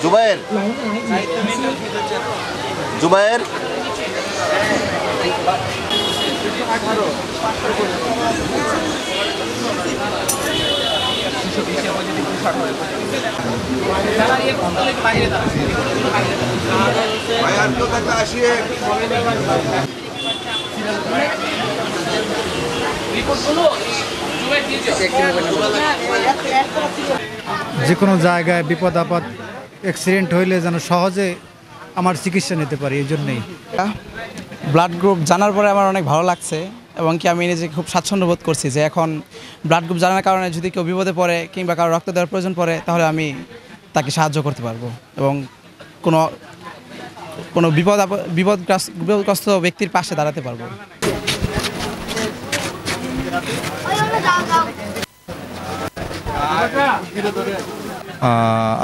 जुबैर जुबैर যে কোনো জায়গায় বিপদ আপদ অ্যাক্সিডেন্ট হইলে যেন সহজে আমার চিকিৎসা নিতে পারি, এই জন্যেই। ব্লাড গ্রুপ জানার পরে আমার অনেক ভালো লাগছে এবং কি আমি নিজেকে খুব স্বাচ্ছন্দ্য বোধ করছি যে এখন ব্লাড গ্রুপ জানার কারণে যদি কেউ বিপদে পড়ে কিংবা কারো রক্ত দেওয়ার প্রয়োজন পড়ে তাহলে আমি তাকে সাহায্য করতে পারবো এবং কোনো বিপদগ্রস্ত ব্যক্তির পাশে দাঁড়াতে পারবো।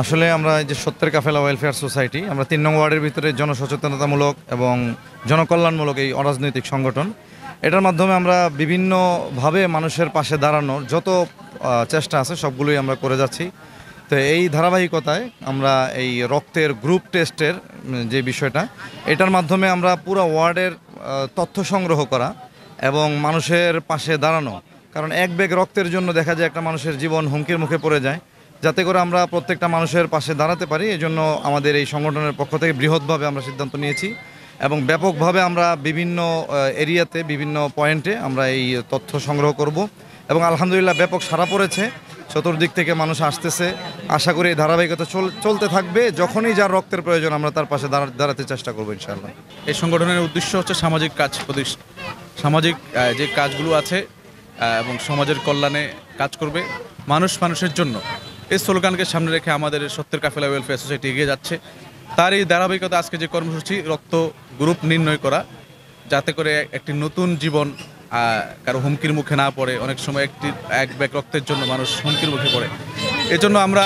আসলে আমরা এই যে সত্যের কাফেলা ওয়েলফেয়ার সোসাইটি, আমরা ৩ নং ওয়ার্ডের ভিতরে জনসচেতনতামূলক এবং জনকল্যাণমূলক এই অরাজনৈতিক সংগঠন। এটার মাধ্যমে আমরা বিভিন্নভাবে মানুষের পাশে দাঁড়ানোর যত চেষ্টা আছে সবগুলোই আমরা করে যাচ্ছি। তো এই ধারাবাহিকতায় আমরা এই রক্তের গ্রুপ টেস্টের যে বিষয়টা, এটার মাধ্যমে আমরা পুরো ওয়ার্ডের তথ্য সংগ্রহ করা এবং মানুষের পাশে দাঁড়ানো। কারণ এক ব্যাগ রক্তের জন্য দেখা যায় একটা মানুষের জীবন হুমকির মুখে পড়ে যায়। যাতে করে আমরা প্রত্যেকটা মানুষের পাশে দাঁড়াতে পারি, এজন্য আমাদের এই সংগঠনের পক্ষ থেকে বৃহৎভাবে আমরা সিদ্ধান্ত নিয়েছি এবং ব্যাপকভাবে আমরা বিভিন্ন এরিয়াতে বিভিন্ন পয়েন্টে আমরা এই তথ্য সংগ্রহ করব এবং আলহামদুলিল্লাহ ব্যাপক সাড়া পড়েছে। চতুর্দিক থেকে মানুষ আসতেছে। আশা করি এই ধারাবাহিকতা চলতে থাকবে। যখনই যার রক্তের প্রয়োজন আমরা তার পাশে দাঁড়াতে চেষ্টা করবো ইনশাআল্লাহ। এই সংগঠনের উদ্দেশ্য হচ্ছে সামাজিক যে কাজগুলো আছে এবং সমাজের কল্যাণে কাজ করবে, মানুষের জন্য। এই স্লোগানকে সামনে রেখে আমাদের সত্যের কাফেলা ওয়েলফেয়ার সোসাইটি এগিয়ে যাচ্ছে। তার এই ধারাবাহিকতা আজকে যে কর্মসূচি রক্ত গ্রুপ নির্ণয় করা, যাতে করে একটি নতুন জীবন কারো হুমকির মুখে না পড়ে। অনেক সময় এক ব্যাগ রক্তের জন্য মানুষ হুমকির মুখে পড়ে। এজন্য আমরা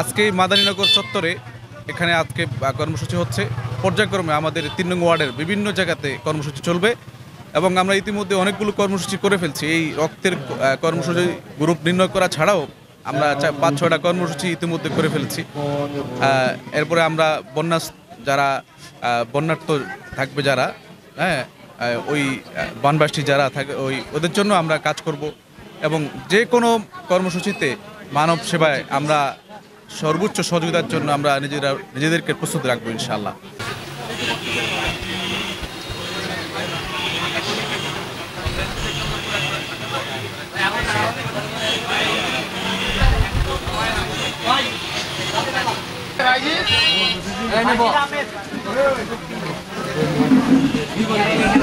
আজকে মাদারীনগর চত্বরে এখানে আজকে কর্মসূচি হচ্ছে। পর্যায়ক্রমে আমাদের ৩ নং ওয়ার্ডের বিভিন্ন জায়গাতে কর্মসূচি চলবে এবং আমরা ইতিমধ্যে অনেকগুলো কর্মসূচি করে ফেলছি। এই রক্তের কর্মসূচি গ্রুপ নির্ণয় করা ছাড়াও আমরা ৫-৬টা কর্মসূচি ইতিমধ্যে করে ফেলছি। এরপরে আমরা বন্যার্থ থাকবে যারা, ওই বানবাসী যারা থাকে ওদের জন্য আমরা কাজ করব এবং যে কোনো কর্মসূচিতে মানব সেবায় আমরা সর্বোচ্চ সহযোগিতার জন্য আমরা নিজেদেরকে প্রস্তুত রাখবো ইনশাআল্লাহ। Ini,